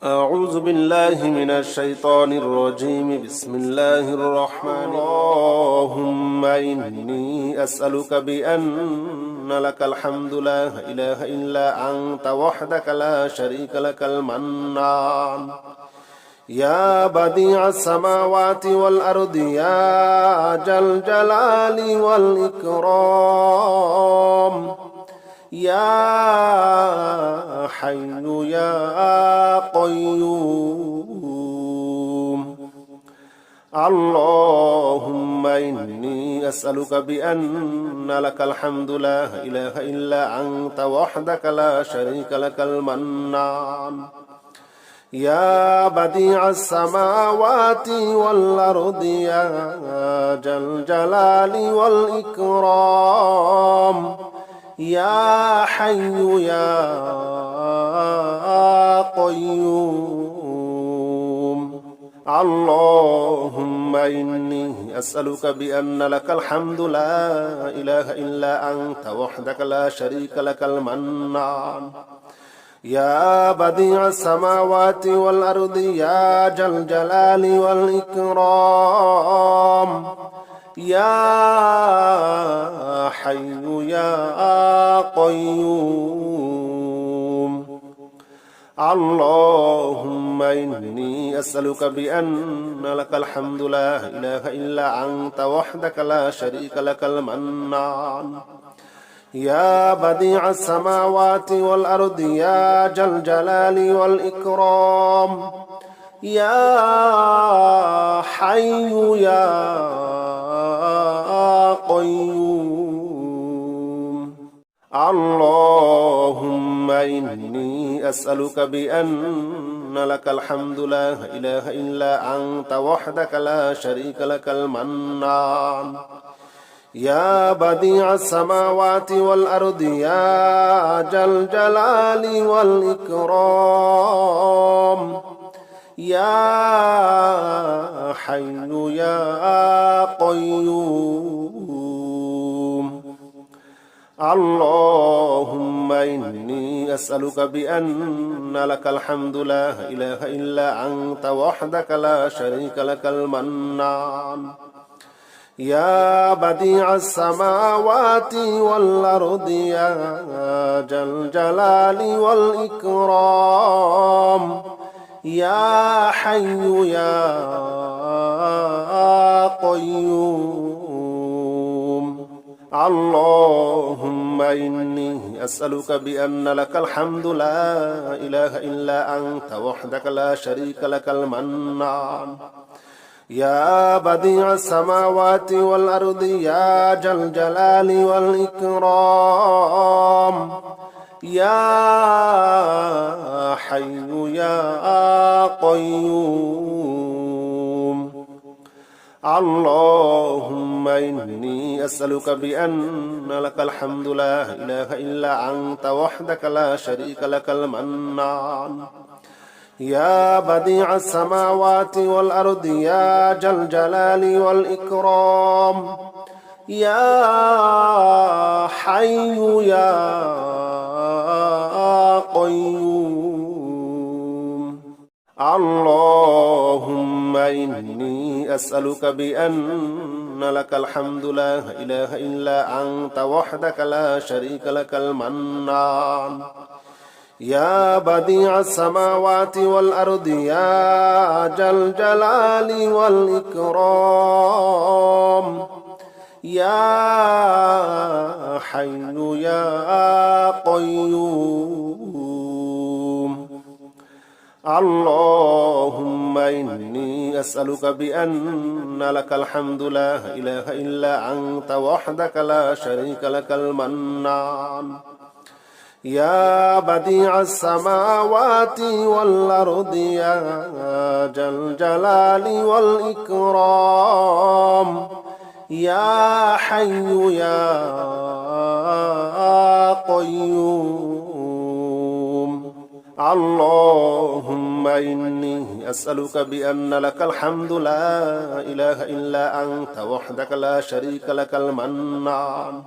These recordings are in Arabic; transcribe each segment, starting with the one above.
أعوذ بالله من الشيطان الرجيم. بسم الله الرحمن اللهم إني أسألك بأن لك الحمد لا إله إلا أنت وحدك لا شريك لك المنان يا بديع السماوات والأرض يا ذا الجلال والإكرام يا حي يا قيوم اللهم إني أسألك بأن لك الحمد لا إله إلا أنت وحدك لا شريك لك المنان يا بديع السماوات والأرض يا ذا الجلال والإكرام يا حي يا قيوم اللهم إني أسألك بأن لك الحمد لا إله إلا أنت وحدك لا شريك لك المنان يا بديع السماوات والأرض يا ذا الجلال والإكرام يا حي يا قيوم اللهم إني أسألك بأن لك الحمد لا إله إلا أنت وحدك لا شريك لك المنان يا بديع السماوات والأرض يا ذا الجلال والإكرام يا حي يا قيوم اللهم إني أسألك بأن لك الحمد لا إله إلا أنت وحدك لا شريك لك المنان يا بديع السماوات والأرض يا ذا الجلال والإكرام يا حي يا قيوم اللهم إني أسألك بأن لك الحمد لا إله إلا أنت وحدك لا شريك لك المنان يا بديع السماوات والأرض يا ذا الجلال والإكرام يا حي يا قيوم اللهم إني أسألك بأن لك الحمد لا إله إلا أنت وحدك لا شريك لك المنان يا بديع السماوات والأرض يا ذا الجلال والإكرام يا حي يا قيوم اللهم إني أسألك بأن لك الحمد لا إله إلا أنت وحدك لا شريك لك المنان يا بديع السماوات والأرض يا ذا الجلال والإكرام يا حي يا قيوم اللهم إني أسألك بأن لك الحمد لا إله إلا أنت وحدك لا شريك لك المنان يا بديع السماوات والأرض يا ذا الجلال والإكرام يا حي يا قيوم اللهم إني أسألك بأن لك الحمد لا إله إلا أنت وحدك لا شريك لك المنان يا بديع السماوات والأرض يا ذا الجلال والإكرام يا حي يا قيوم اللهم إني أسألك بأن لك الحمد لا إله إلا أنت وحدك لا شريك لك المنان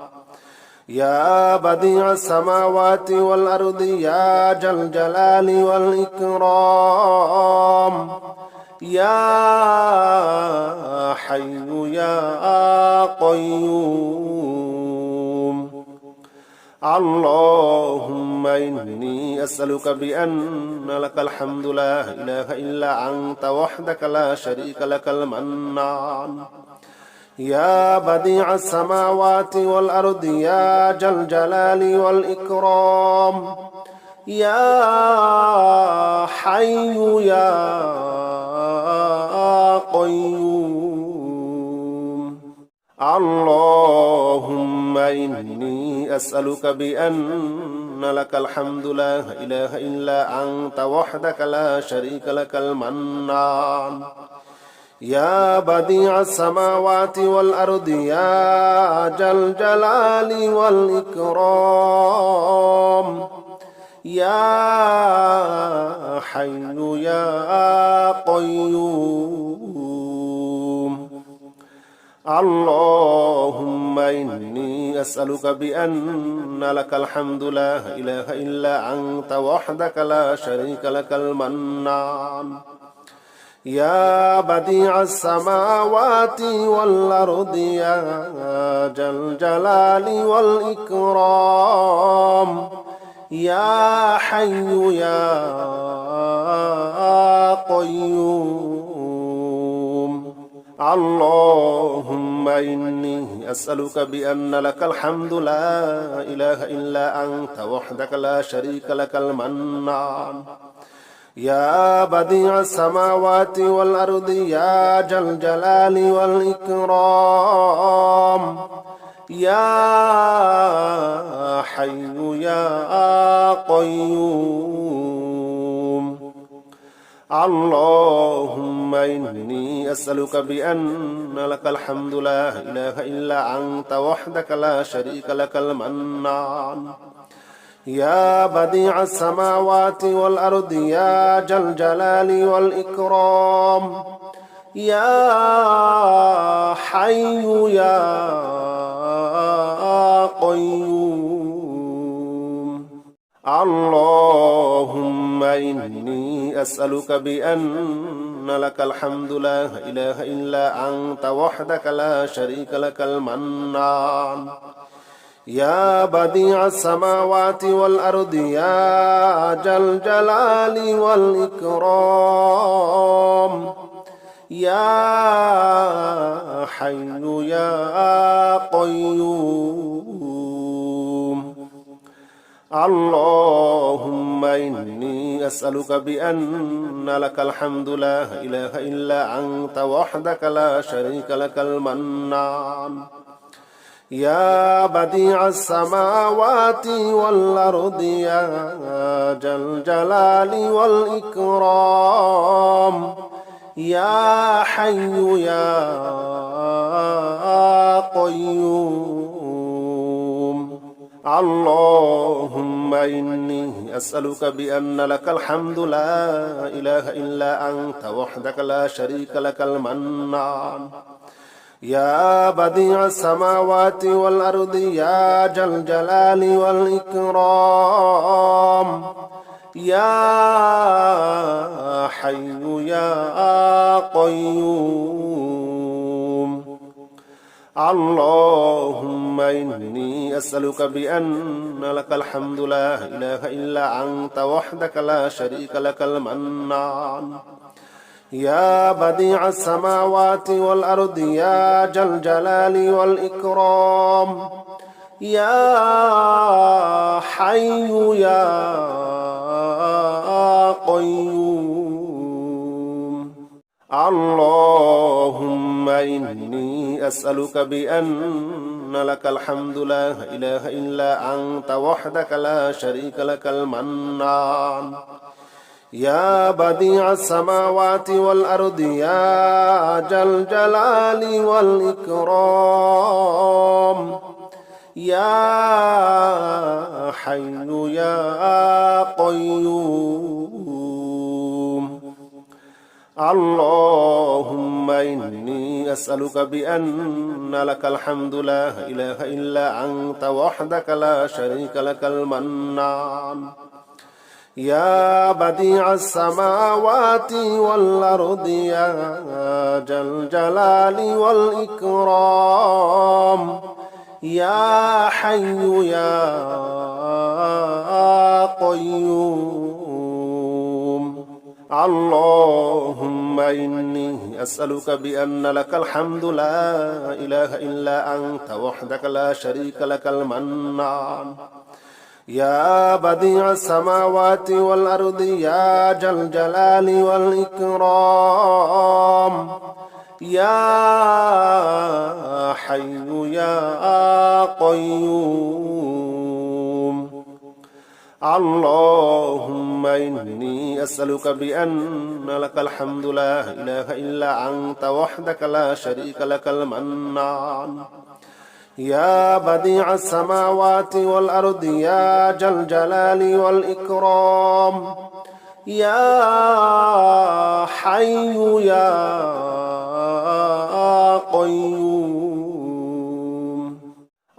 يا بديع السماوات والأرض يا ذا الجلال والإكرام يا حي يا قيوم اللهم إني أسألك بأن لك الحمد لا إله إلا أنت وحدك لا شريك لك المنان يا بديع السماوات والأرض يا ذا الجلال والإكرام يا حي يا قيوم اللهم إني أسألك بأن لك الحمد لا إله إلا أنت وحدك لا شريك لك المنان يا بديع السماوات والأرض يا ذا الجلال والإكرام يا حي يا قيوم اللهم إني أسألك بأن لك الحمد لا إله إلا أنت وحدك لا شريك لك المنان يا بديع السماوات والأرض يا ذا الجلال والإكرام يا حي يا قيوم اللهم إني أسألك بأن لك الحمد لا إله إلا أنت وحدك لا شريك لك المنان يا بديع السماوات والأرض يا ذا الجلال والإكرام يا حي يا قيوم اللهم إني أسألك بأن لك الحمد لا إله إلا أنت وحدك لا شريك لك المنان يا بديع السماوات والأرض يا ذا الجلال والإكرام يا حي يا قيوم اللهم إني أسألك بأن لك الحمد لا إله إلا أنت وحدك لا شريك لك المنان يا بديع السماوات والأرض يا ذا الجلال والإكرام يا حي يا قيوم اللهم إني أسألك بأن لك الحمد لا إله إلا أنت وحدك لا شريك لك المنان يا بديع السماوات والأرض يا ذا الجلال والإكرام يا حي يا قيوم اللهم إني أسألك بأن لك الحمد لا إله إلا أنت وحدك لا شريك لك المنان يا بديع السماوات والأرض يا ذا الجلال والإكرام يا حي يا قيوم اللهم إني أسألك بأن لك الحمد لا إله إلا أنت وحدك لا شريك لك المنان يا بديع السماوات والأرض يا ذا الجلال والإكرام يا حي يا قيوم اللهم إني أسألك بأن لك الحمد لا إله إلا أنت وحدك لا شريك لك المنان يا بديع السماوات والأرض يا ذا الجلال والإكرام يا حي يا قيوم اللهم إني أسألك بأن لك الحمد لا إله إلا أنت وحدك لا شريك لك المنان يا بديع السماوات والأرض يا ذا الجلال والإكرام يا حي يا قيوم اللهم إني أسألك بأن لك الحمد لا إله إلا أنت وحدك لا شريك لك المنان يا بديع السماوات والأرض يا ذا الجلال والإكرام يا حي يا قيوم اللهم إني أسألك بأن لك الحمد لا إله إلا أنت وحدك لا شريك لك المنان يا بديع السماوات والأرض يا ذا الجلال والإكرام يا حي يا قيوم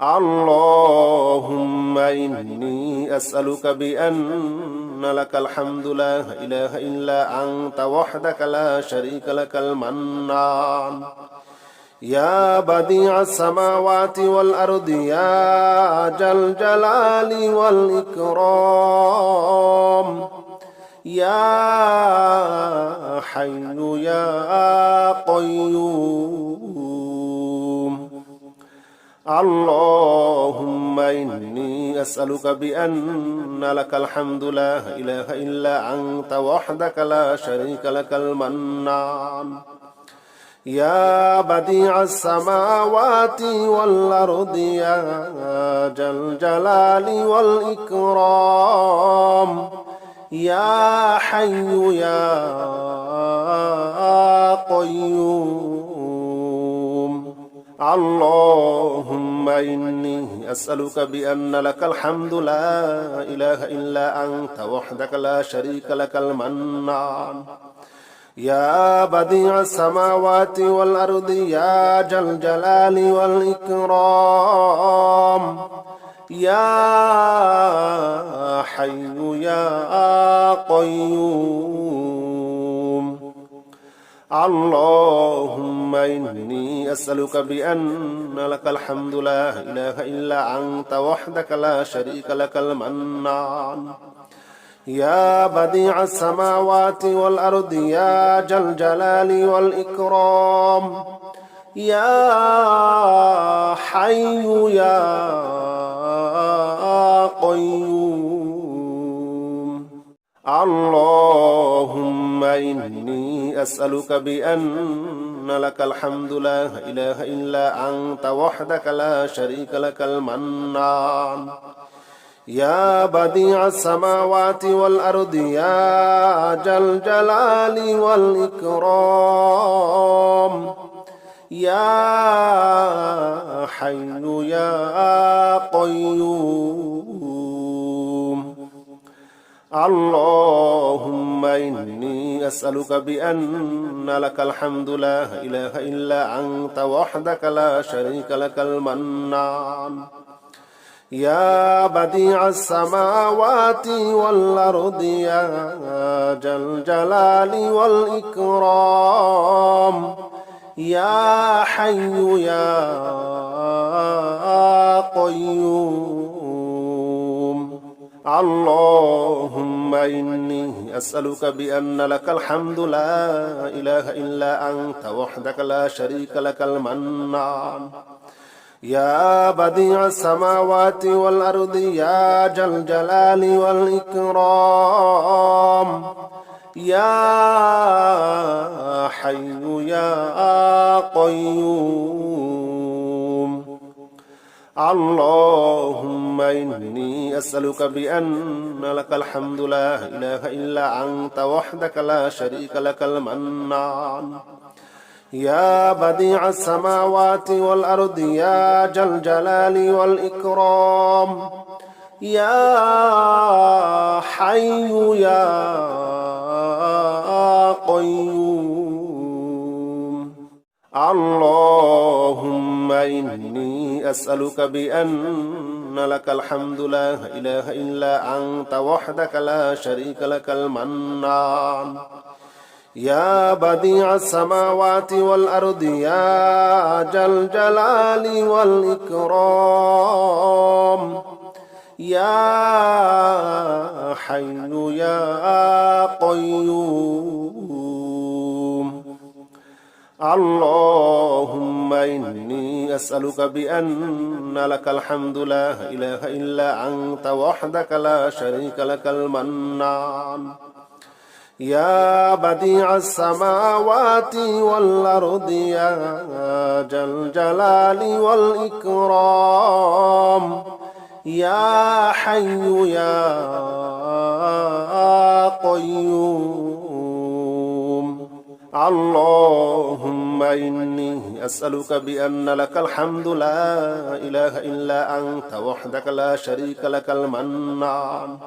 اللهم إني أسألك بأن لك الحمد لا إله إلا أنت وحدك لا شريك لك المنان يا بديع السماوات والأرض يا ذا الجلال والإكرام يا حي يا قيوم اللهم إني أسألك بأن لك الحمد لا إله إلا أنت وحدك لا شريك لك المنان يا بديع السماوات والأرض يا ذا الجلال والإكرام يا حي يا قيوم اللهم إني أسألك بأن لك الحمد لا إله إلا أنت وحدك لا شريك لك المنان يا بديع السماوات والأرض يا ذا الجلال والإكرام يا حي يا قيوم اللهم إني أسألك بأن لك الحمد لا إله إلا أنت وحدك لا شريك لك المنان يا بديع السماوات والأرض يا ذا الجلال والإكرام يا حي يا قيوم اللهم إني أسألك بأن لك الحمد لا إله إلا أنت وحدك لا شريك لك المنان يا بديع السماوات والأرض يا ذا الجلال والإكرام يا حي يا قيوم اللهم إني أسألك بأن لك الحمد لا إله إلا أنت وحدك لا شريك لك المنان يا بديع السماوات والأرض يا ذا الجلال والإكرام يا حي يا قيوم اللهم إني أسألك بأن لك الحمد لا إله إلا أنت وحدك لا شريك لك المنان يا بديع السماوات والأرض يا ذا الجلال والإكرام يا حي يا قيوم اللهم إني أسألك بأن لك الحمد لا إله إلا أنت وحدك لا شريك لك المنان يا بديع السماوات والأرض يا ذا الجلال والإكرام يا حي يا قيوم اللهم إني أسألك بأن لك الحمد لا إله إلا أنت وحدك لا شريك لك المنان يا بديع السماوات والأرض يا ذا الجلال والإكرام يا حي يا قيوم اللهم إني أسألك بأن لك الحمد لا إله إلا أنت وحدك لا شريك لك المنان يا بديع السماوات والأرض يا ذا الجلال والإكرام يا حي يا قيوم اللهم إني أسألك بأن لك الحمد لا إله إلا أنت وحدك لا شريك لك المنان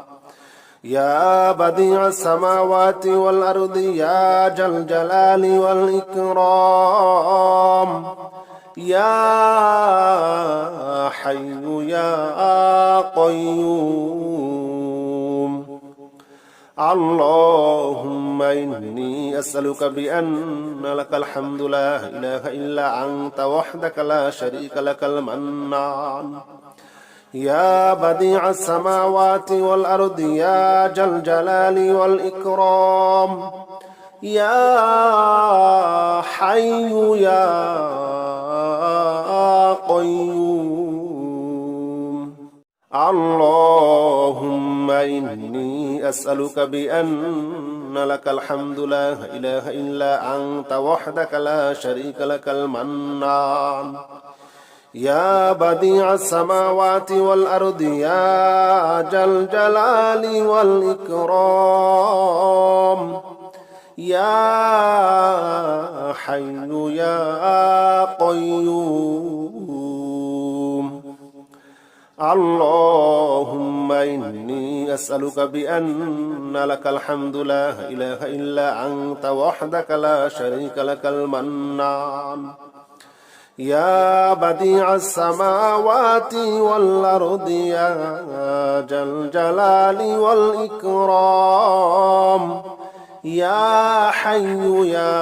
يا بديع السماوات والأرض يا ذا الجلال والإكرام يا حي يا قيوم اللهم إني أسألك بأن لك الحمد لا إله إلا أنت وحدك لا شريك لك المنان يا بديع السماوات والأرض يا ذا الجلال والإكرام يا حي يا قيوم اللهم إني أسألك بأن لك الحمد لا إله إلا أنت وحدك لا شريك لك المنان يا بديع السماوات والأرض يا ذا الجلال والإكرام يا حي يا قيوم اللهم إني أسألك بأن لك الحمد لا إله إلا أنت وحدك لا شريك لك المنان يا بديع السماوات والأرض يا ذا الجلال والإكرام يا حي يا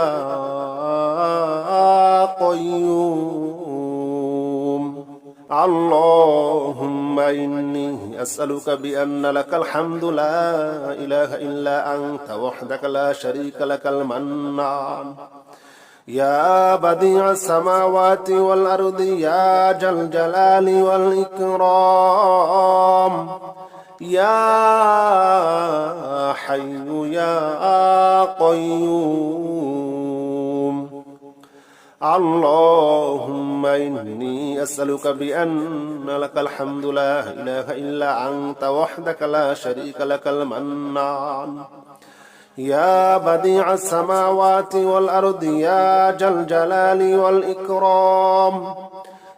قيوم اللهم إني أسألك بأن لك الحمد لا إله إلا أنت وحدك لا شريك لك المنان يا بديع السماوات والأرض يا ذا الجلال والإكرام يا حي يا قيوم اللهم إني أسألك بأن لك الحمد لا إله إلا أنت وحدك لا شريك لك المنان يا بديع السماوات والأرض يا ذا الجلال والإكرام يا حي يا قيوم اللهم إني أسألك بأن لك الحمد لا إله إلا أنت وحدك لا شريك لك المنان يا بديع السماوات والأرض يا ذا الجلال والإكرام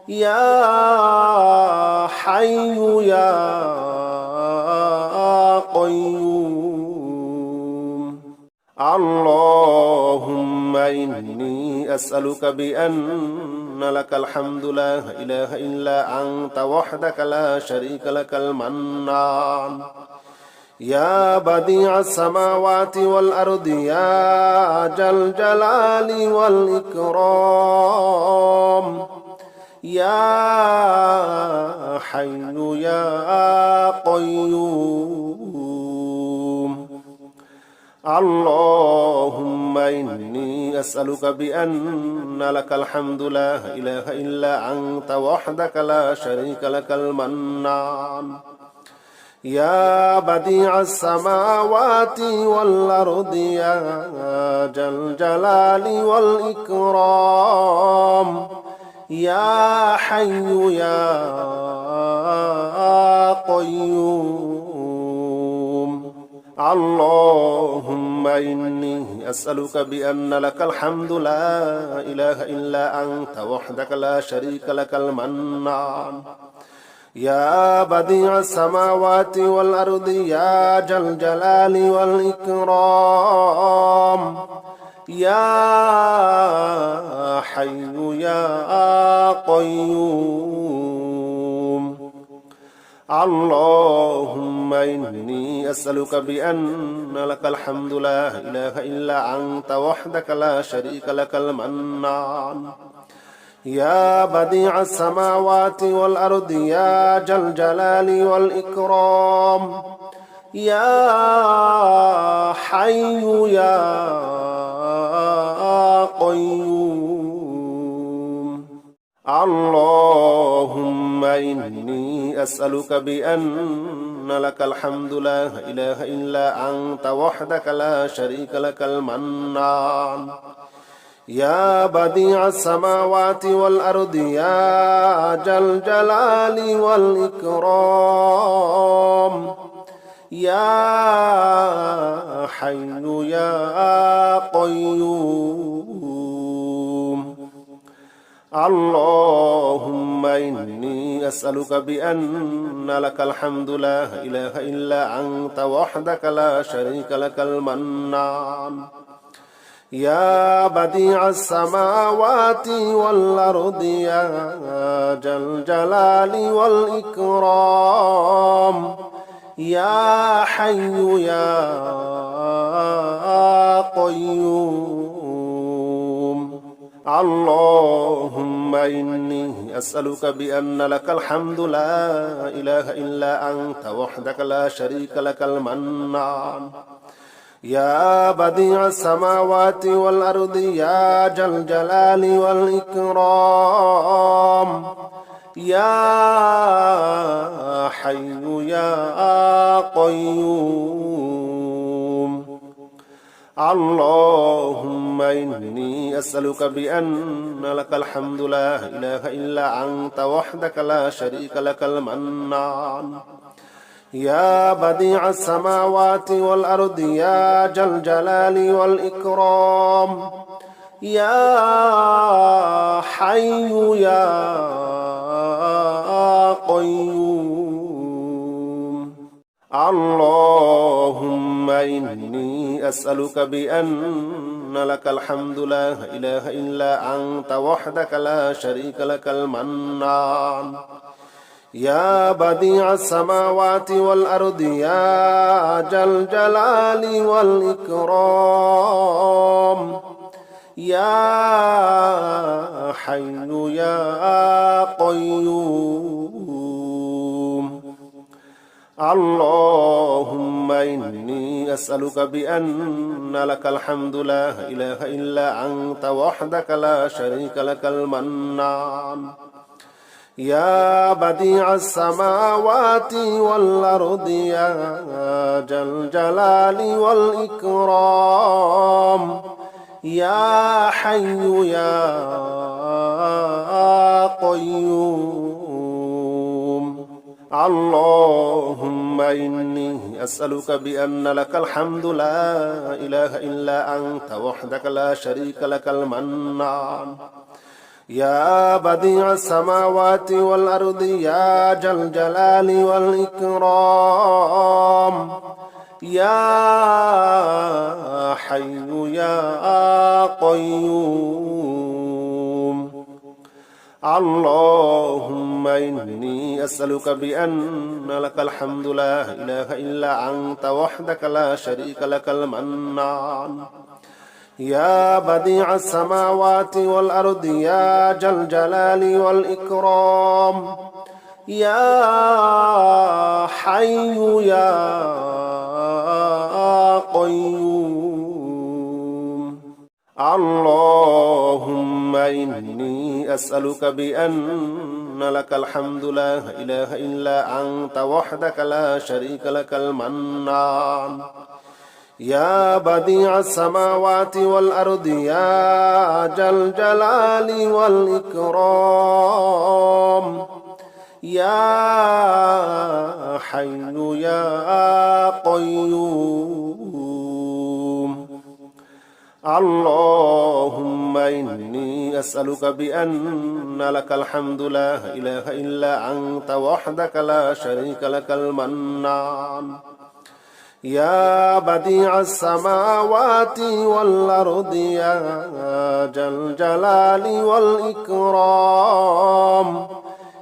يا حي يا قيوم اللهم إني أسألك بأن لك الحمد لا إله إلا أنت وحدك لا شريك لك المنان يا بديع السماوات والأرض يا ذا الجلال والإكرام يا حي يا قيوم اللهم إني أسألك بأن لك الحمد لا إله إلا أنت وحدك لا شريك لك المنان يا بديع السماوات والأرض يا ذا الجلال والإكرام يا حي يا قيوم اللهم إني أسألك بأن لك الحمد لا إله إلا أنت وحدك لا شريك لك المنان يا بديع السماوات والأرض يا ذا الجلال والإكرام يا حي يا قيوم اللهم إني أسألك بأن لك الحمد لا إله إلا أنت وحدك لا شريك لك المنان يا بديع السماوات والأرض يا ذا الجلال والإكرام يا حي يا قيوم اللهم إني أسألك بأن لك الحمد لا إله إلا أنت وحدك لا شريك لك المنان يا بديع السماوات والأرض يا ذا الجلال والإكرام يا حي يا قيوم اللهم إني أسألك بأن لك الحمد لا إله إلا أنت وحدك لا شريك لك المنان يا بديع السماوات والأرض يا ذا الجلال والإكرام يا حي يا قيوم اللهم إني أسألك بأن لك الحمد لا إله إلا أنت وحدك لا شريك لك المنان يا بديع السماوات والأرض يا ذا الجلال والإكرام يا حي يا قيوم اللهم إني أسألك بأن لك الحمد لا إله إلا أنت وحدك لا شريك لك المنان يا بديع السماوات والأرض يا ذا الجلال والإكرام يا حي يا قيوم اللهم إني أسألك بأن لك الحمد لا إله إلا أنت وحدك لا شريك لك المنان يا بديع السماوات والأرض يا ذا الجلال والإكرام يا حي يا قيوم اللهم إني أسألك بأن لك الحمد لا إله إلا أنت وحدك لا شريك لك المنان يا بديع السماوات والأرض يا ذا الجلال والإكرام يا حي يا قيوم اللهم إني أسألك بأن لك الحمد لا إله إلا أنت وحدك لا شريك لك المنان يا بديع السماوات والأرض يا ذا الجلال والإكرام يا حي يا قيوم اللهم إني أسألك بأن لك الحمد لا إله إلا أنت وحدك لا شريك لك المنان يا بديع السماوات والأرض يا ذا الجلال والإكرام يا حي يا قيوم اللهم إني أسألك بأن لك الحمد لا إله إلا أنت وحدك لا شريك لك المنان يا بديع السماوات والأرض يا ذا الجلال والإكرام يا حي يا قيوم اللهم إني أسألك بأن لك الحمد لا إله إلا أنت وحدك لا شريك لك المنان يا بديع السماوات والأرض يا ذا الجلال والإكرام يا حي يا قيوم اللهم إني أسألك بأن لك الحمد لا إله إلا أنت وحدك لا شريك لك المنان يا بديع السماوات والأرض يا ذا الجلال والإكرام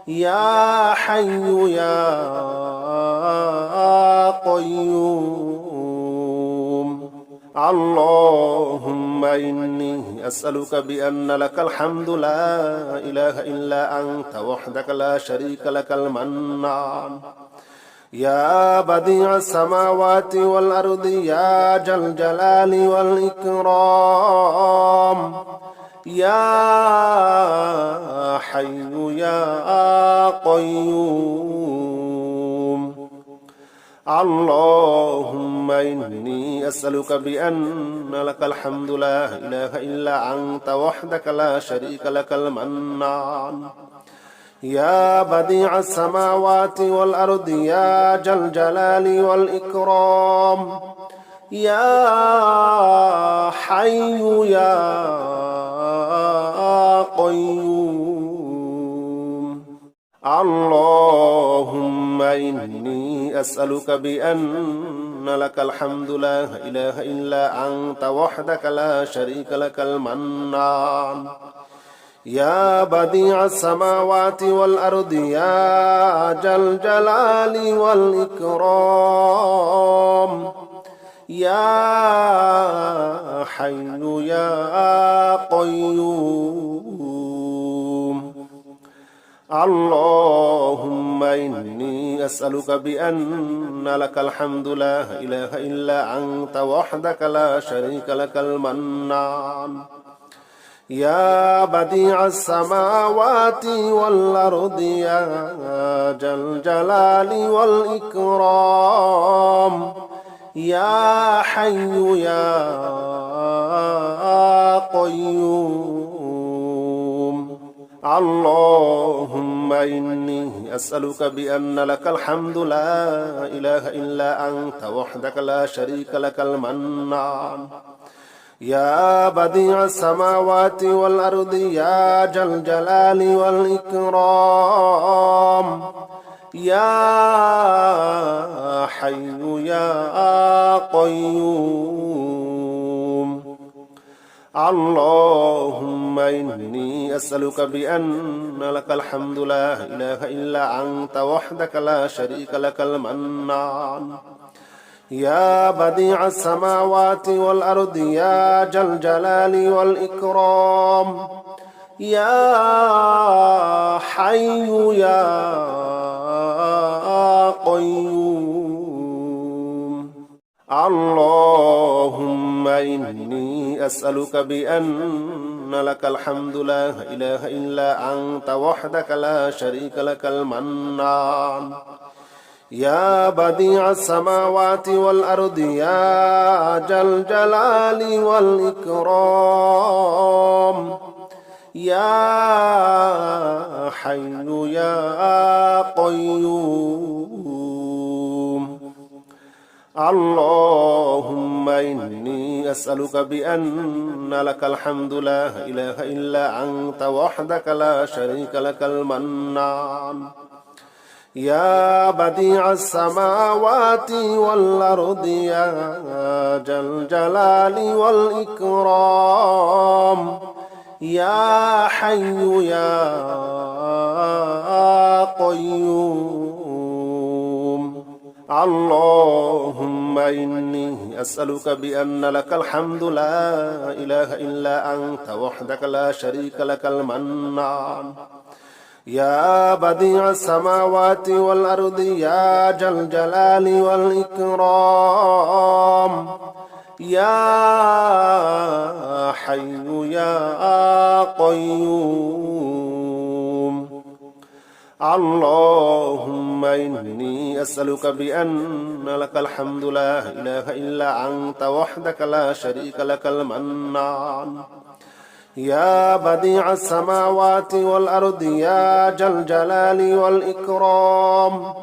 يا حي يا قيوم اللهم إني أسألك بأن لك الحمد لا إله إلا أنت وحدك لا شريك لك المنان يا بديع السماوات والأرض يا ذا الجلال والإكرام يا حي يا قيوم اللهم إني أسألك بأن لك الحمد لا إله إلا أنت وحدك لا شريك لك المنان يا بديع السماوات والأرض يا ذا الجلال والإكرام يا حي يا قيوم اللهم إني أسألك بأن لك الحمد لا إله إلا أنت وحدك لا شريك لك المنان يا بديع السماوات والأرض يا ذا الجلال والإكرام يا حي يا قيوم اللهم إني أسألك بأن لك الحمد لا إله إلا أنت وحدك لا شريك لك المنان يا بديع السماوات والأرض يا ذا الجلال والإكرام يا حي يا قيوم اللهم إني أسألك بأن لك الحمد لا إله إلا أنت وحدك لا شريك لك المنان يا بديع السماوات والأرض يا ذا الجلال والإكرام يا حي يا قيوم اللهم إني أسألك بأن لك الحمد لا إله إلا أنت وحدك لا شريك لك المنان يا بديع السماوات والأرض يا ذا الجلال والإكرام يا حي يا قيوم اللهم إني أسألك بأن لك الحمد لا إله إلا أنت وحدك لا شريك لك المنان يا بديع السماوات والأرض يا ذا الجلال والإكرام يا حي يا قيوم اللهم إني أسألك بأن لك الحمد لا إله إلا أنت وحدك لا شريك لك المنان يا بديع السماوات والأرض يا ذا الجلال والإكرام يا حي يا قيوم اللهم إني أسألك بأن لك الحمد لا إله إلا أنت وحدك لا شريك لك المنان يا بديع السماوات والأرض يا ذا الجلال والإكرام يا حي يا قيوم اللهم إني أسألك بأن لك الحمد لا إله إلا أنت وحدك لا شريك لك المنان يا بديع السماوات والأرض يا ذا الجلال والإكرام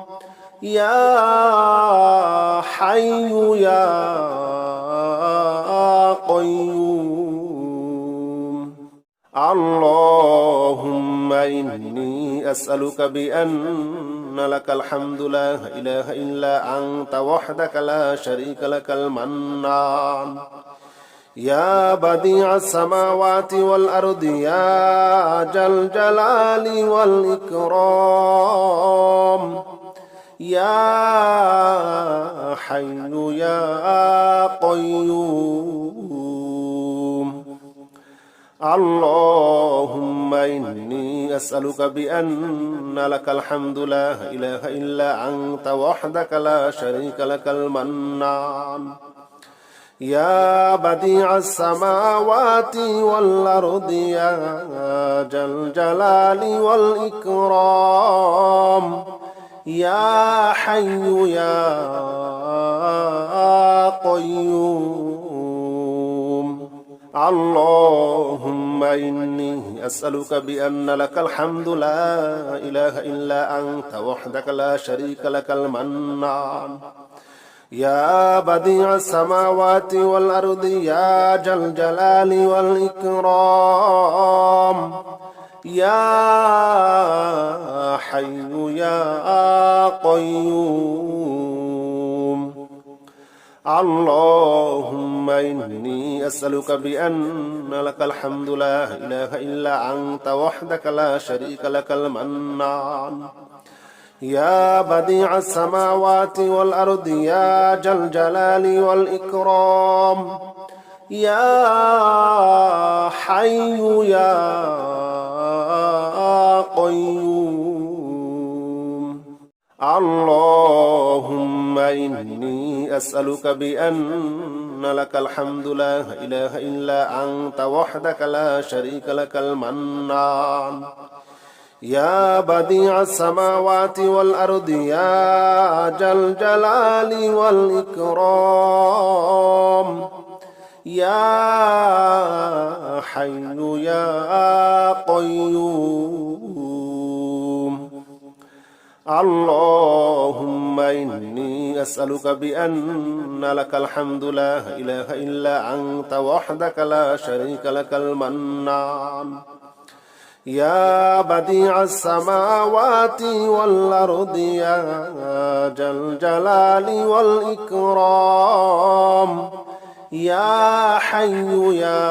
يا حي يا قيوم اللهم إني أسألك بأن لك الحمد لا إله إلا أنت وحدك لا شريك لك المنان يا بديع السماوات والأرض يا ذا الجلال والإكرام يا حي يا قيوم اللهم إني أسألك بأن لك الحمد لا إله إلا أنت وحدك لا شريك لك المنان يا بديع السماوات والأرض يا ذا الجلال والإكرام يا حي يا قيوم اللهم إني أسألك بأن لك الحمد لا إله إلا أنت وحدك لا شريك لك المنان يا بديع السماوات والأرض يا ذا الجلال والإكرام يا حي يا قيوم اللهم إني أسألك بأن لك الحمد لا إله إلا أنت وحدك لا شريك لك المنان يا بديع السماوات والأرض يا ذا الجلال والإكرام يا حي يا قيوم اللهم إني أسألك بأن لك الحمد لا إله إلا أنت وحدك لا شريك لك المنان يا بديع السماوات والأرض يا ذا الجلال والإكرام يا حي يا قيوم اللهم إني أسألك بأن لك الحمد لا إله إلا أنت وحدك لا شريك لك المنان يا بديع السماوات والأرض يا ذا الجلال والإكرام يا حي يا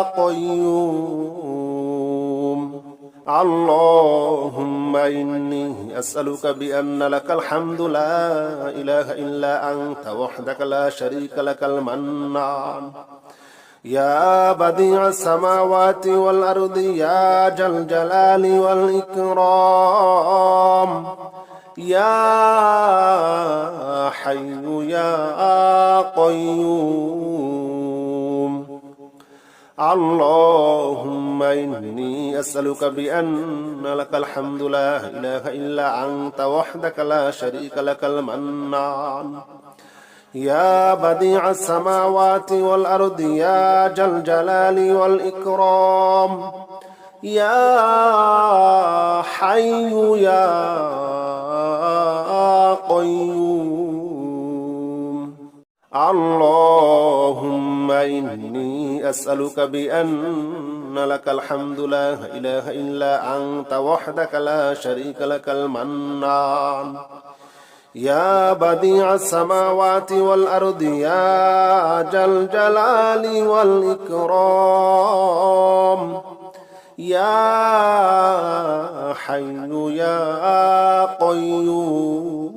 قيوم اللهم إني أسألك بأن لك الحمد لا إله إلا أنت وحدك لا شريك لك المنان يا بديع السماوات والأرض يا ذا الجلال والإكرام يا حي يا قيوم اللهم إني أسألك بأن لك الحمد لا إله إلا أنت وحدك لا شريك لك المنان يا بديع السماوات والأرض يا ذا الجلال والإكرام يا حي يا قيوم اللهم إني أسألك بأن لك الحمد لا إله إلا أنت وحدك لا شريك لك المنان يا بديع السماوات والأرض يا ذا الجلال والإكرام يا حي يا قيوم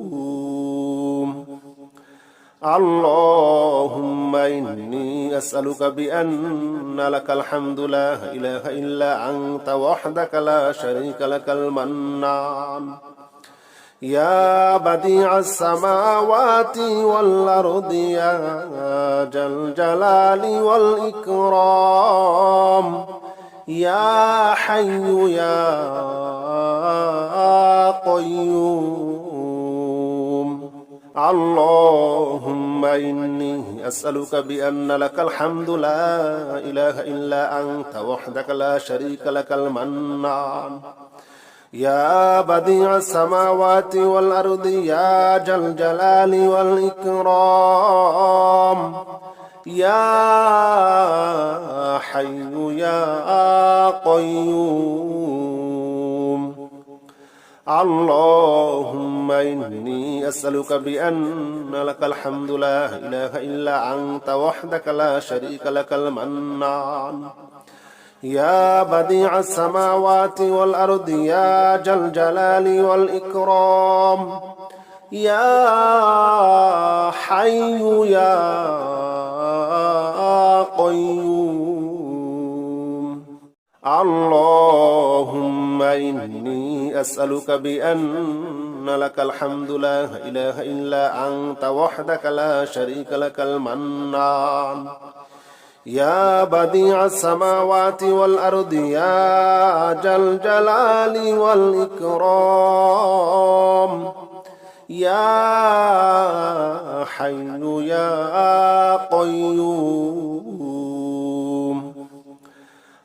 اللهم إني أسألك بأن لك الحمد لا إله إلا أنت وحدك لا شريك لك المنان يا بديع السماوات والأرض يا ذا الجلال والإكرام يا حي يا قيوم اللهم إني أسألك بأن لك الحمد لا إله إلا أنت وحدك لا شريك لك المنان يا بديع السماوات والأرض يا ذا الجلال والإكرام يا حي يا قيوم اللهم إني أسألك بأن لك الحمد لا إله إلا أنت وحدك لا شريك لك المنان يا بديع السماوات والأرض يا ذا الجلال والإكرام يا حي يا قيوم اللهم إني أسألك بأن لك الحمد لا إله إلا أنت وحدك لا شريك لك المنان يا بديع السماوات والأرض يا ذا الجلال والإكرام يا حي يا قيوم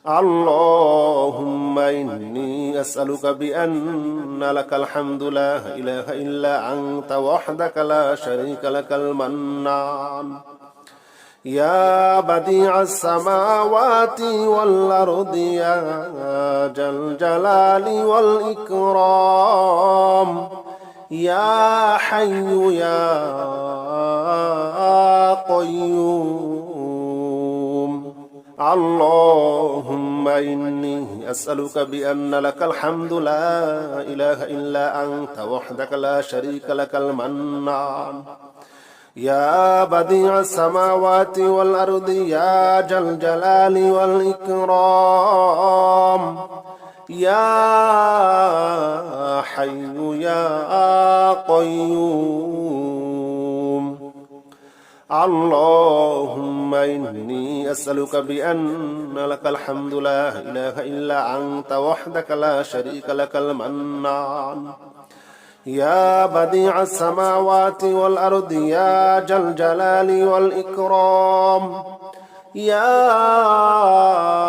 اللهم إني أسألك بأن لك الحمد لا إله إلا أنت وحدك لا شريك لك المنان يا بديع السماوات والأرض يا ذا الجلال والإكرام يا حي يا قيوم اللهم إني أسألك بأن لك الحمد لا إله إلا أنت وحدك لا شريك لك المنان يا بديع السماوات والأرض يا ذا الجلال والإكرام يا حي يا قيوم اللهم إني أسألك بأن لك الحمد لا إله إلا أنت وحدك لا شريك لك المنان يا بديع السماوات والأرض يا ذا الجلال والإكرام يا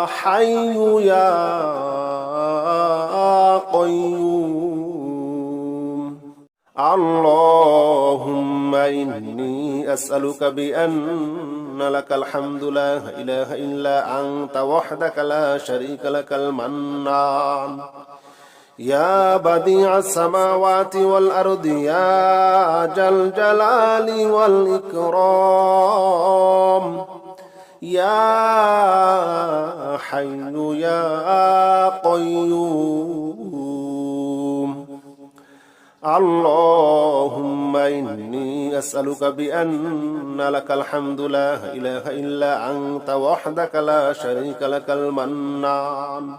حي يا قيوم اللهم إني أسألك بأن لك الحمد لا إله إلا أنت وحدك لا شريك لك المنان يا بديع السماوات والأرض يا ذا الجلال والإكرام يا حي يا قيوم اللهم إني أسألك بأن لك الحمد لا إله إلا أنت وحدك لا شريك لك المنان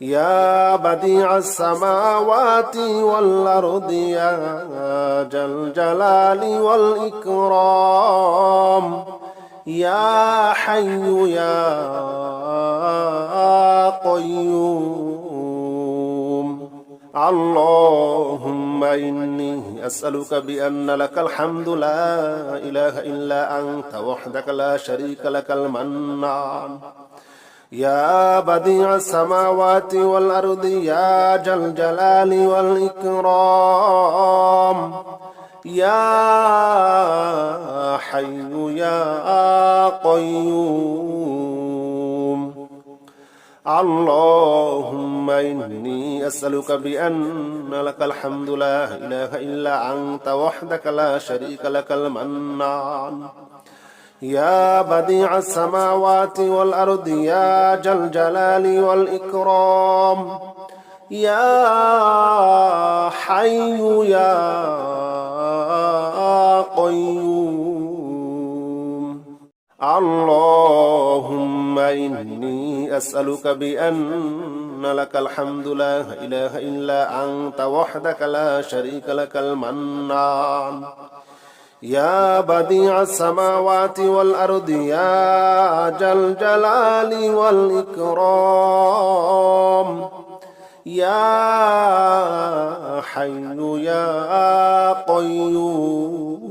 يا بديع السماوات والأرض يا ذا الجلال والإكرام يا حي يا قيوم اللهم إني أسألك بأن لك الحمد لا إله إلا أنت وحدك لا شريك لك المنان يا بديع السماوات والأرض يا ذا الجلال والإكرام يا حي يا قيوم اللهم إني أسألك بأن لك الحمد لا إله إلا أنت وحدك لا شريك لك المنان يا بديع السماوات والأرض يا ذا الجلال والإكرام يا حي يا قيوم اللهم إني أسألك بأن لك الحمد لا إله إلا أنت وحدك لا شريك لك المنان يا بديع السماوات والأرض يا ذا الجلال والإكرام يا حي يا قيوم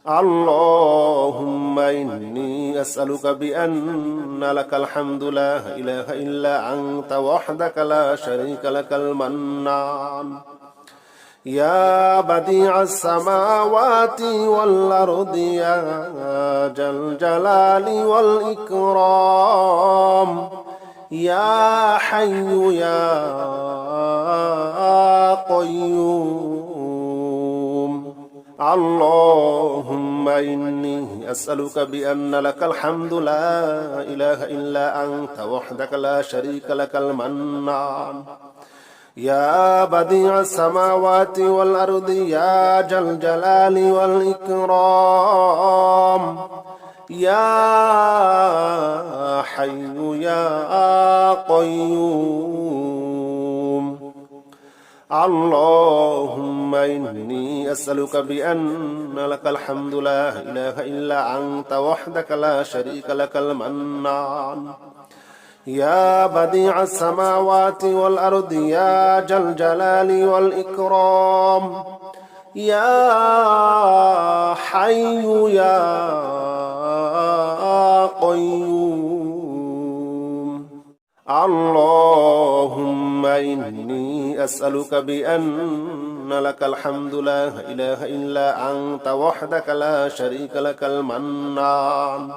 اللهم إني أسألك بأن لك الحمد لا إله إلا أنت وحدك لا شريك لك المنان يا بديع السماوات والأرض يا ذا الجلال والإكرام يا حي يا قيوم اللهم إني أسألك بأن لك الحمد لا إله إلا أنت وحدك لا شريك لك المنان يا بديع السماوات والأرض يا ذا الجلال والإكرام يا حي يا قيوم اللهم إني أسألك بأن لك الحمد لا إله إلا أنت وحدك لا شريك لك المنان يا بديع السماوات والأرض يا ذا الجلال والإكرام يا حي يا قيوم اللهم إني أسألك بأن لك الحمد لا إله إلا أنت وحدك لا شريك لك المنان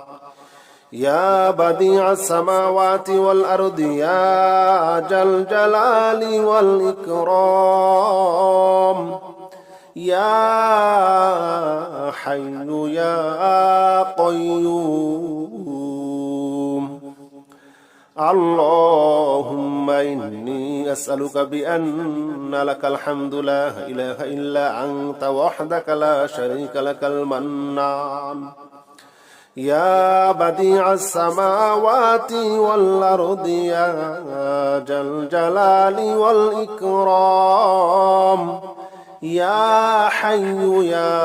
يا بديع السماوات والأرض يا ذا الجلال والإكرام يا حي يا قيوم اللهم إني أسألك بأن لك الحمد لا إله إلا أنت وحدك لا شريك لك المنان يا بديع السماوات والأرض يا ذا الجلال والإكرام يا حي يا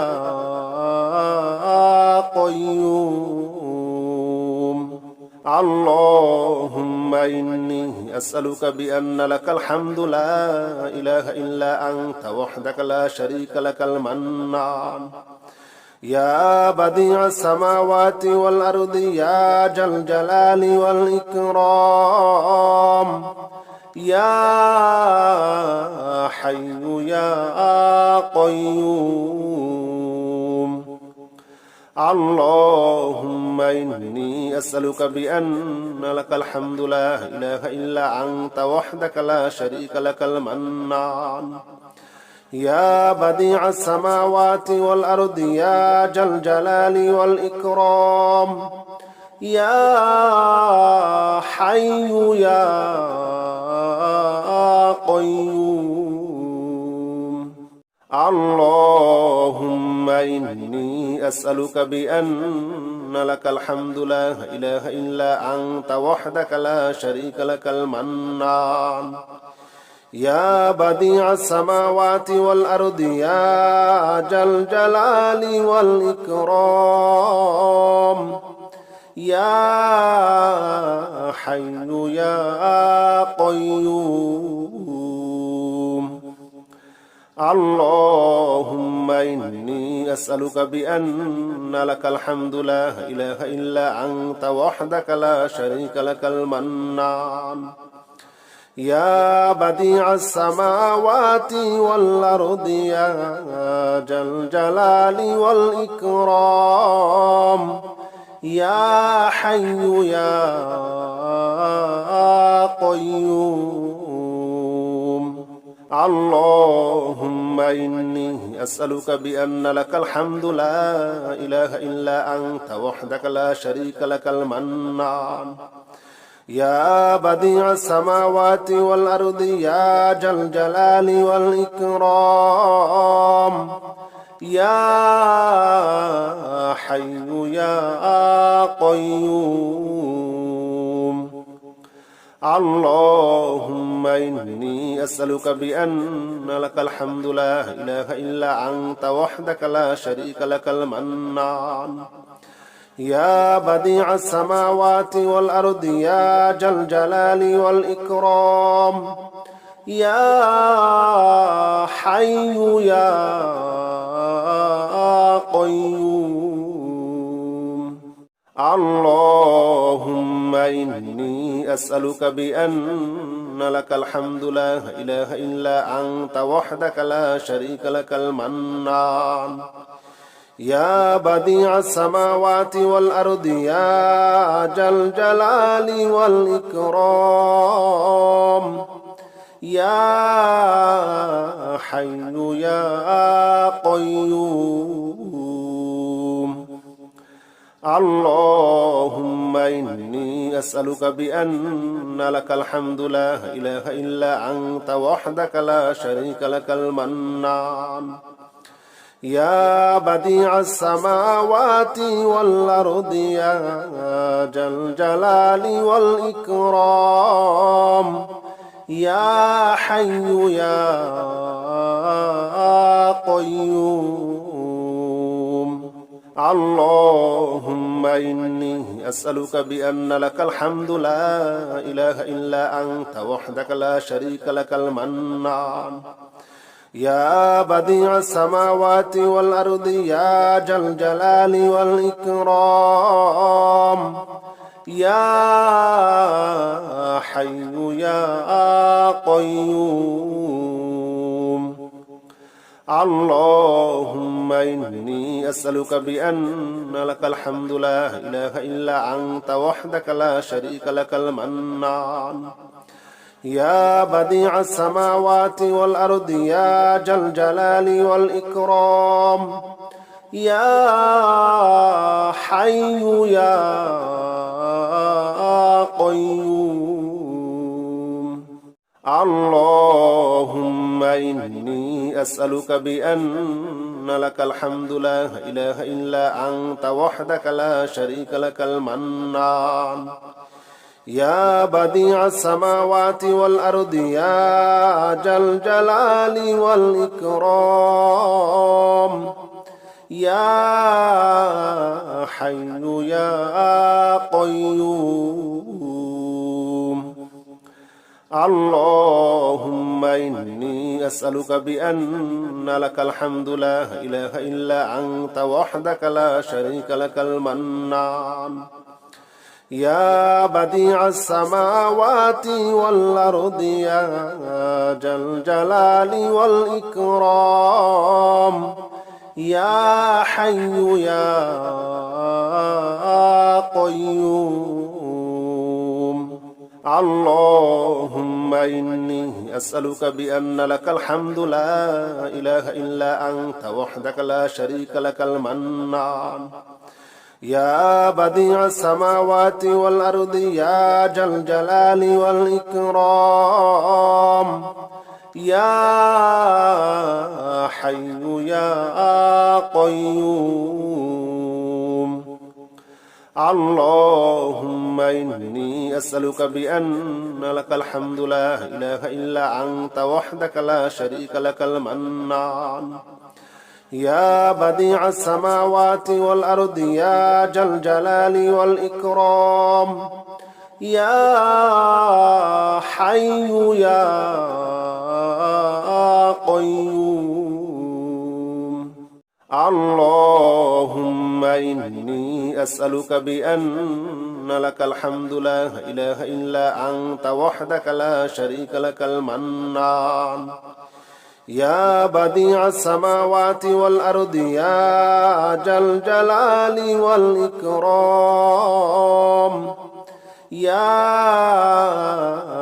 قيوم اللهم إني أسألك بأن لك الحمد لا إله إلا أنت وحدك لا شريك لك المنان يا بديع السماوات والأرض يا ذا الجلال والإكرام يا حي يا قيوم اللهم إني أسألك بأن لك الحمد لا إله إلا أنت وحدك لا شريك لك المنان يا بديع السماوات والأرض يا ذا الجلال والإكرام يا حي يا قيوم اللهم إني أسألك بأن لك الحمد لا إله إلا أنت وحدك لا شريك لك المنان يا بديع السماوات والأرض يا ذا الجلال والإكرام يا حي يا قيوم اللهم إني أسألك بأن لك الحمد لا إله إلا أنت وحدك لا شريك لك المنان يا بديع السماوات والأرض يا ذا الجلال والإكرام يا حي يا قيوم اللهم إني أسألك بأن لك الحمد لا إله إلا أنت وحدك لا شريك لك المنان يا بديع السماوات والأرض يا ذا الجلال والإكرام يا حي يا قيوم اللهم إني أسألك بأن لك الحمد لا إله إلا أنت وحدك لا شريك لك المنان يا بديع السماوات والأرض يا ذا الجلال والإكرام يا حي يا قيوم اللهم إني أسألك بأن لك الحمد لا إله إلا أنت وحدك لا شريك لك المنان يا بديع السماوات والأرض يا ذا الجلال والإكرام يا حي يا قيوم اللهم إني أسألك بأن لك الحمد لا إله إلا أنت وحدك لا شريك لك المنان يا بديع السماوات والأرض يا ذا الجلال والإكرام يا حي يا قيوم اللهم إني أسألك بأن لك الحمد لا إله إلا أنت وحدك لا شريك لك المنان يا بديع السماوات والأرض يا ذا الجلال والإكرام يا حي يا قيوم اللهم إني أسألك بأن لك الحمد لا إله إلا أنت وحدك لا شريك لك المنان يا بديع السماوات والأرض يا ذا الجلال والإكرام يا حي يا قيوم اللهم إني أسألك بأن لك الحمد لا إله إلا أنت وحدك لا شريك لك المنان يا بديع السماوات والأرض يا ذا الجلال والإكرام يا حي يا قيوم اللهم إني أسألك بأن لك الحمد لا إله إلا أنت وحدك لا شريك لك المنان يا بديع السماوات والأرض يا ذا الجلال والإكرام يا حي يا قيوم اللهم إني أسألك بأن لك الحمد لا إله إلا أنت وحدك لا شريك لك المنان يا بديع السماوات والأرض يا ذا الجلال والإكرام يا حي يا قيوم اللهم إني أسألك بأن لك الحمد لا إله إلا أنت وحدك لا شريك لك المنان يا بديع السماوات والأرض يا ذا الجلال والإكرام يا حي يا قيوم اللهم إني أسألك بأن لك الحمد لا إله إلا أنت وحدك لا شريك لك المنان يا بديع السماوات والأرض يا ذا الجلال والإكرام يا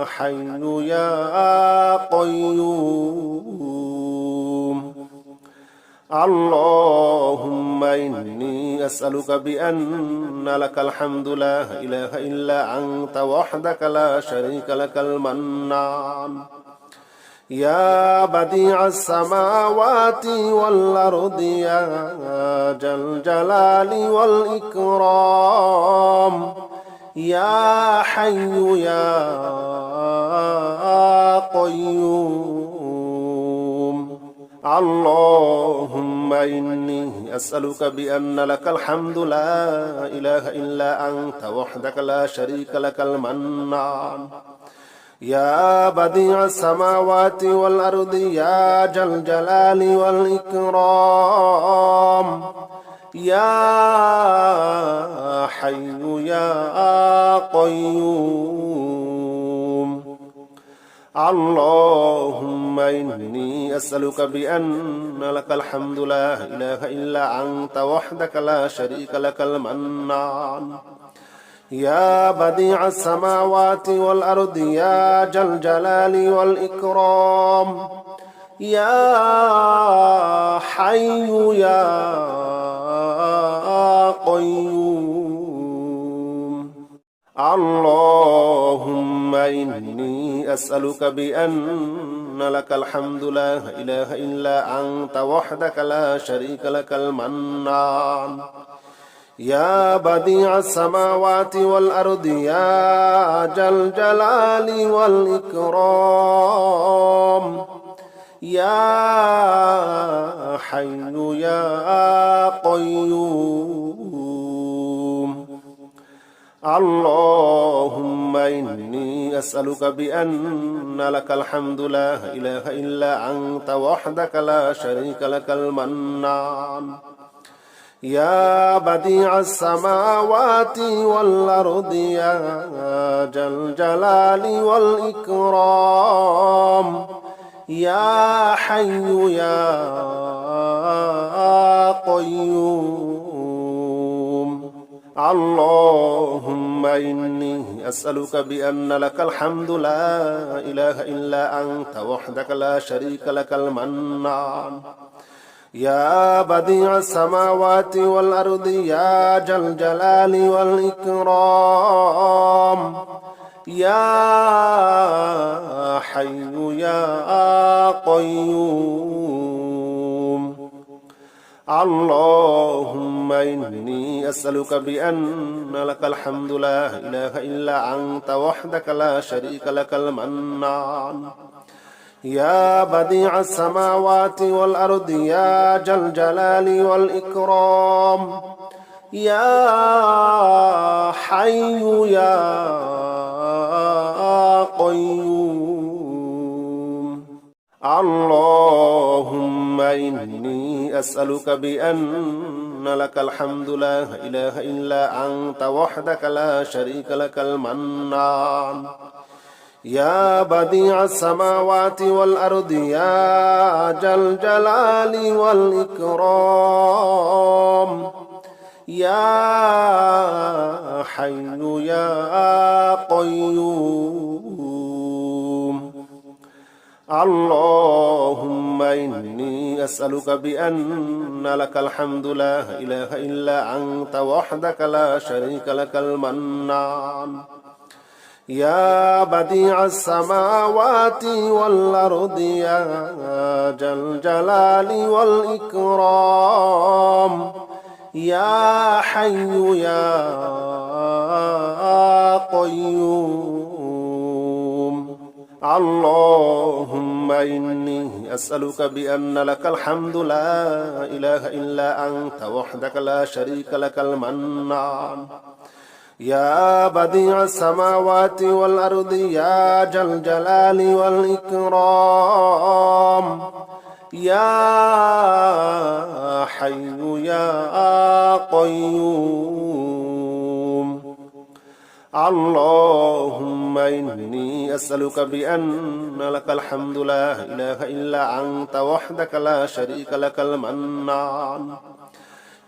حي يا قيوم اللهم إني أسألك بأن لك الحمد لا إله إلا أنت وحدك لا شريك لك المنان يا بديع السماوات والأرض يا ذا الجلال والإكرام يا حي يا قيوم اللهم إني أسألك بأن لك الحمد لا إله إلا أنت وحدك لا شريك لك المنان يا بديع السماوات والأرض يا ذا الجلال والإكرام يا حي يا قيوم اللهم إني أسألك بأن لك الحمد لا إله إلا أنت وحدك لا شريك لك المنان يا بديع السماوات والأرض يا ذا الجلال والإكرام يا حي يا قيوم اللهم إني أسألك بأن لك الحمد لا إله إلا أنت وحدك لا شريك لك المنان يا بديع السماوات والأرض يا ذا الجلال والإكرام يا حي يا قيوم اللهم إني أسألك بأن لك الحمد لا إله إلا أنت وحدك لا شريك لك المنان يا بديع السماوات والأرض يا ذا الجلال والإكرام يا حي يا قيوم اللهم إني أسألك بأن لك الحمد لا إله إلا أنت وحدك لا شريك لك المنان يا بديع السماوات والأرض يا ذا الجلال والإكرام يا حي يا قيوم اللهم إني أسألك بأن لك الحمد لا إله إلا أنت وحدك لا شريك لك المنان يا بديع السماوات والأرض يا ذا الجلال والإكرام يا حي يا قيوم اللهم إني أسألك بأن لك الحمد لا إله إلا أنت وحدك لا شريك لك المنان يا بديع السماوات والأرض يا ذا الجلال والإكرام يا حي يا قيوم اللهم إني أسألك بأن لك الحمد لا إله إلا أنت وحدك لا شريك لك المنان يا بديع السماوات والأرض يا ذا الجلال والإكرام يا حي يا قيوم اللهم إني أسألك بأن لك الحمد لا إله إلا أنت وحدك لا شريك لك المنان يا بديع السماوات والأرض يا ذا الجلال والإكرام يا حي يا قيوم اللهم إني أسألك بأن لك الحمد لا إله إلا أنت وحدك لا شريك لك المنان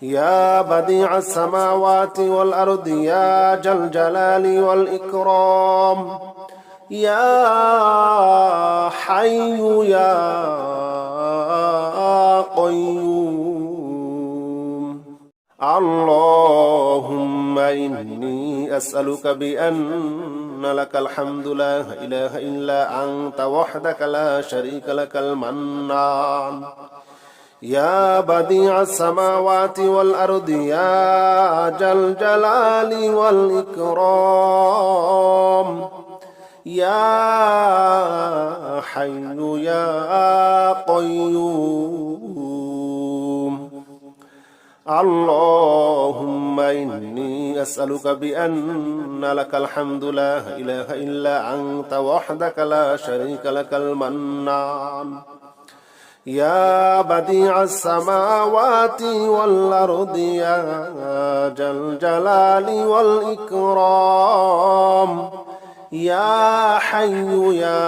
يا بديع السماوات والأرض يا ذا الجلال والإكرام يا حي يا قيوم اللهم إني أسألك بأن لك الحمد لا إله إلا أنت وحدك لا شريك لك المنان يا بديع السماوات والأرض يا ذا الجلال والإكرام يا حي يا قيوم اللهم إني أسألك بأن لك الحمد لا إله إلا أنت وحدك لا شريك لك المنان يا بديع السماوات والأرض يا ذا الجلال والإكرام يا حي يا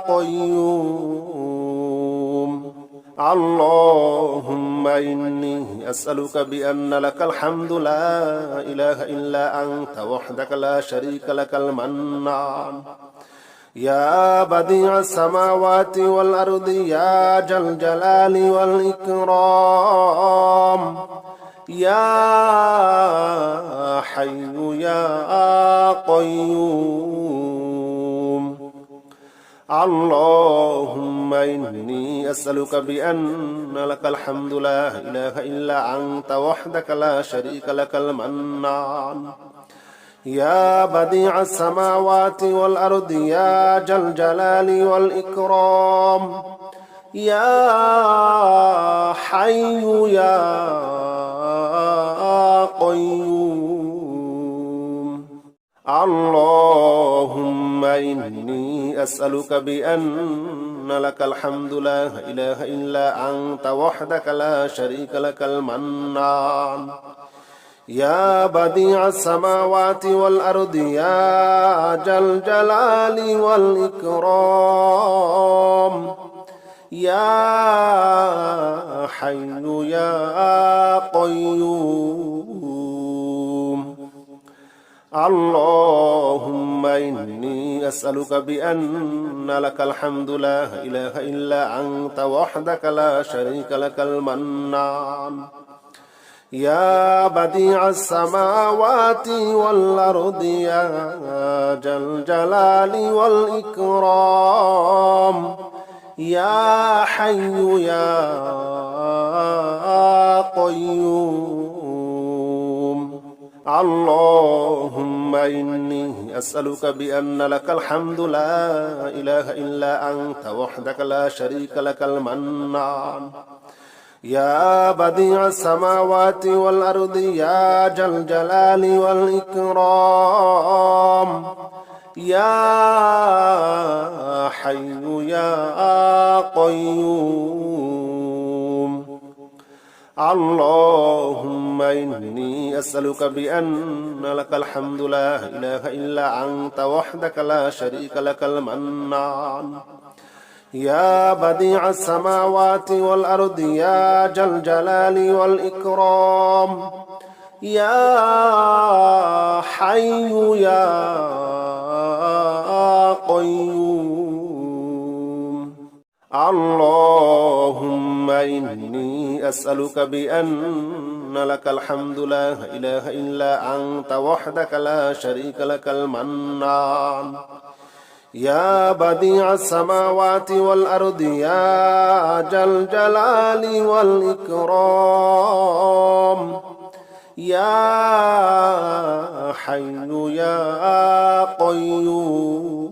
قيوم اللهم إني أسألك بأن لك الحمد لا إله إلا أنت وحدك لا شريك لك المنان يا بديع السماوات والأرض يا ذا الجلال والإكرام يا حي يا قيوم اللهم إني أسألك بأن لك الحمد لا إله إلا أنت وحدك لا شريك لك المنان يا بديع السماوات والأرض يا ذا الجلال والإكرام يا حي يا قيوم اللهم إني أسألك بأن لك الحمد لا إله إلا أنت وحدك لا شريك لك المنان يا بديع السماوات والأرض يا ذا الجلال والإكرام يا حي يا قيوم اللهم إني أسألك بأن لك الحمد لا إله إلا أنت وحدك لا شريك لك المنان يا بديع السماوات والأرض يا ذا الجلال والإكرام يا حي يا قيوم اللهم إني أسألك بأن لك الحمد لا إله إلا أنت وحدك لا شريك لك المنان يا بديع السماوات والأرض يا ذا الجلال والإكرام يا حي يا قيوم اللهم إني أسألك بأن لك الحمد لا إله إلا أنت وحدك لا شريك لك المنان يا بديع السماوات والأرض يا ذا الجلال والإكرام يا حي يا قيوم اللهم إني أسألك بأن لك الحمد لا إله إلا أنت وحدك لا شريك لك المنان يا بديع السماوات والأرض يا ذا الجلال والإكرام يا حي يا قيوم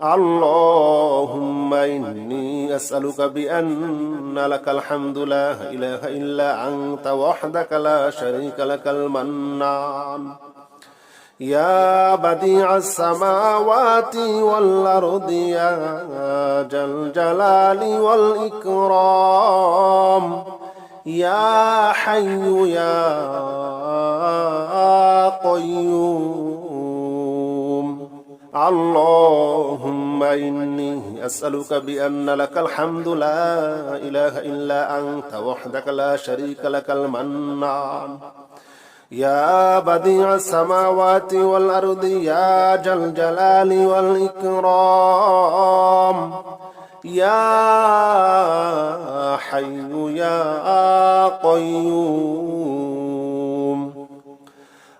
اللهم إني أسألك بأن لك الحمد لا إله إلا أنت وحدك لا شريك لك المنان يا بديع السماوات والأرض يا ذا الجلال والإكرام يا حي يا قيوم اللهم إني أسألك بأن لك الحمد لا إله إلا أنت وحدك لا شريك لك المنان يا بديع السماوات والأرض يا ذا الجلال والإكرام يا حي يا قيوم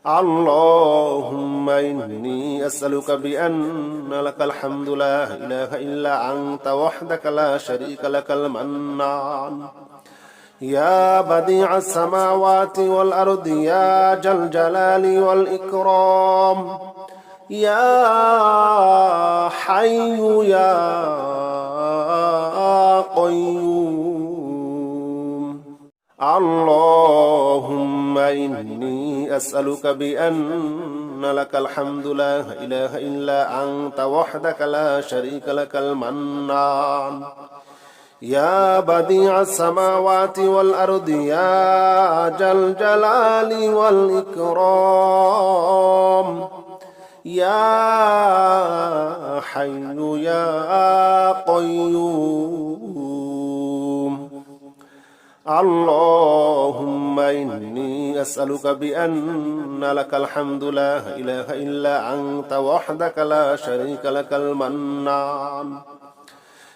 اللهم إني أسألك بأن لك الحمد لا إله إلا أنت وحدك لا شريك لك المنان يا بديع السماوات والأرض يا ذا الجلال والإكرام يا حي يا قيوم اللهم إني أسألك بأن لك الحمد لا إله إلا أنت وحدك لا شريك لك المنان يا بديع السماوات والأرض يا ذا الجلال والإكرام يا حي يا قيوم اللهم إني أسألك بأن لك الحمد لا إله إلا أنت وحدك لا شريك لك المنان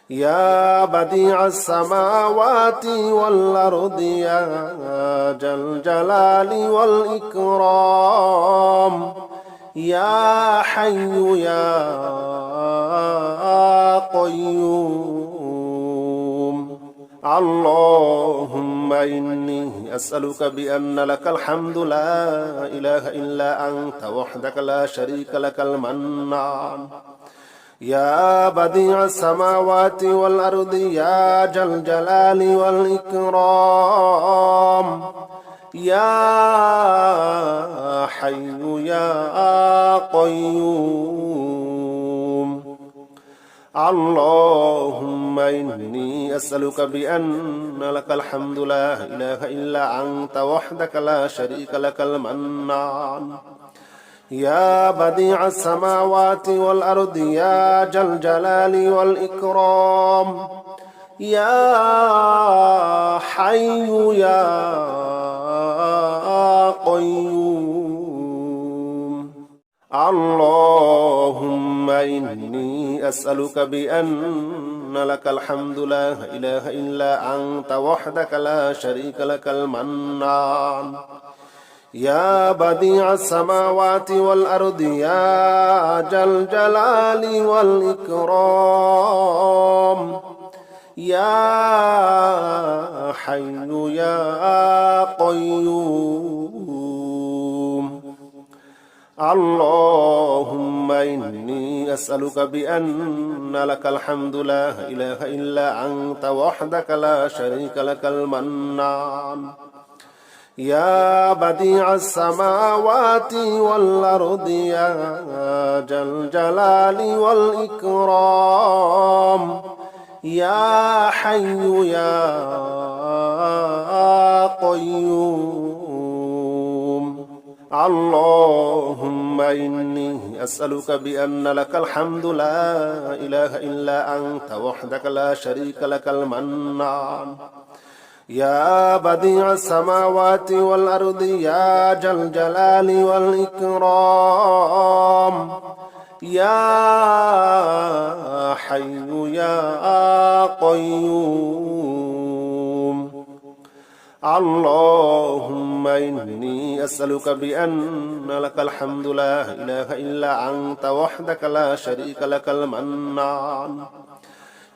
يا بديع السماوات والأرض يا ذا الجلال والإكرام يا حي يا قيوم اللهم إني أسألك بأن لك الحمد لا إله إلا أنت وحدك لا شريك لك المنان يا بديع السماوات والأرض يا ذا الجلال والإكرام يا حي يا قيوم اللهم إني أسألك بأن لك الحمد لا إله إلا أنت وحدك لا شريك لك المنان يا بديع السماوات والأرض يا ذا الجلال والإكرام يا حي يا قيوم اللهم إني أسألك بأن لك الحمد لا إله إلا أنت وحدك لا شريك لك المنان يا بديع السماوات والأرض يا ذا الجلال والإكرام يا حي يا قيوم اللهم إني أسألك بأن لك الحمد لا إله إلا أنت وحدك لا شريك لك المنان يا بديع السماوات والأرض يا ذا الجلال والإكرام يا حي يا قيوم اللهم إني أسألك بأن لك الحمد لا إله إلا أنت وحدك لا شريك لك المنان يا بديع السماوات والأرض يا ذا الجلال والإكرام يا حي يا قيوم اللهم إني أسألك بأن لك الحمد لا إله إلا أنت وحدك لا شريك لك المنان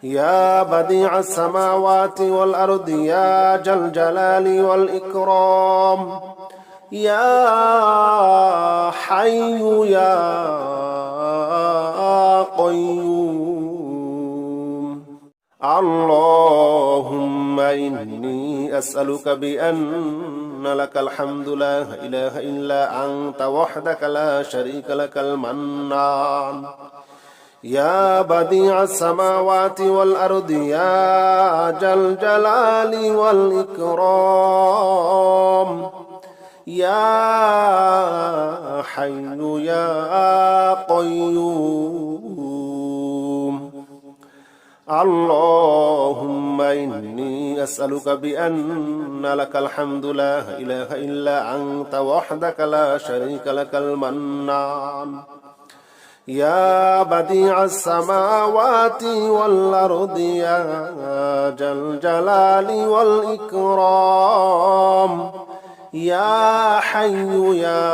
يا بديع السماوات والأرض يا ذا الجلال والإكرام يا حي يا قيوم اللهم إني أسألك بأن لك الحمد لا إله إلا أنت وحدك لا شريك لك المنان يا بديع السماوات والأرض يا ذا الجلال والإكرام يا حي يا قيوم اللهم إني أسألك بأن لك الحمد لا إله إلا أنت وحدك لا شريك لك المنان يا بديع السماوات والأرض يا ذا الجلال والإكرام يا حي يا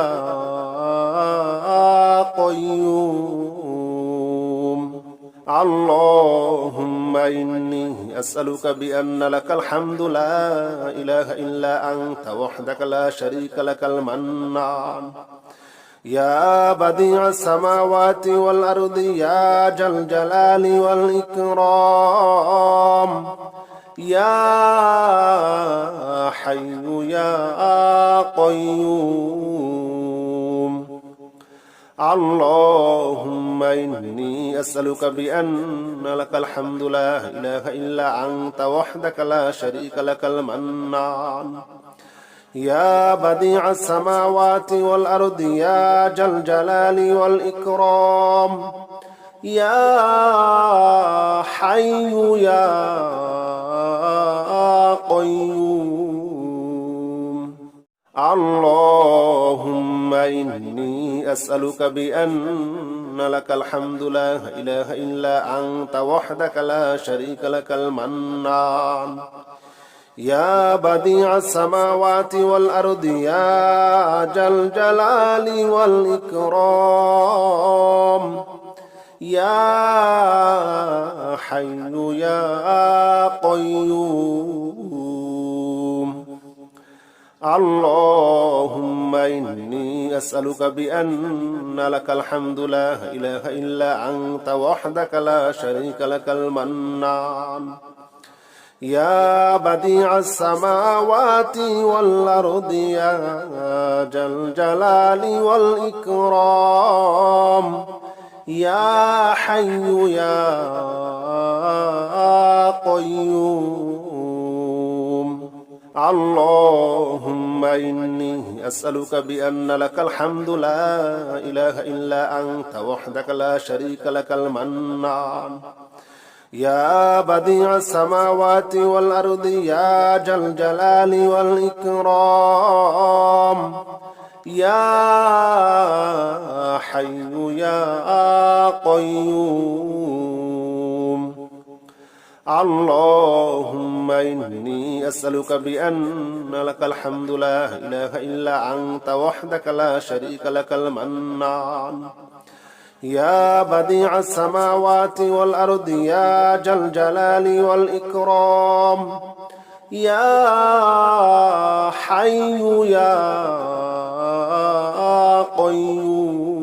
قيوم اللهم إني أسألك بأن لك الحمد لا إله إلا أنت وحدك لا شريك لك المنان يا بديع السماوات والأرض يا ذا الجلال والإكرام يا حي يا قيوم اللهم إني أسألك بأن لك الحمد لا إله إلا أنت وحدك لا شريك لك المنان يا بديع السماوات والأرض يا ذا الجلال والإكرام يا حي يا قيوم اللهم إني أسألك بأن لك الحمد لا إله إلا أنت وحدك لا شريك لك المنان يا بديع السماوات والأرض يا ذا الجلال والإكرام يا حي يا قيوم اللهم إني أسألك بأن لك الحمد لا إله إلا أنت وحدك لا شريك لك المنان يا بديع السماوات والأرض يا ذا الجلال والإكرام يا حي يا قيوم اللهم إني أسألك بأن لك الحمد لا إله إلا أنت وحدك لا شريك لك المنان يا بديع السماوات والأرض يا ذا الجلال والإكرام يا حي يا قيوم اللهم إني أسألك بأن لك الحمد لا إله إلا أنت وحدك لا شريك لك المنان يا بديع السماوات والأرض يا ذا الجلال والإكرام يا حي يا قيوم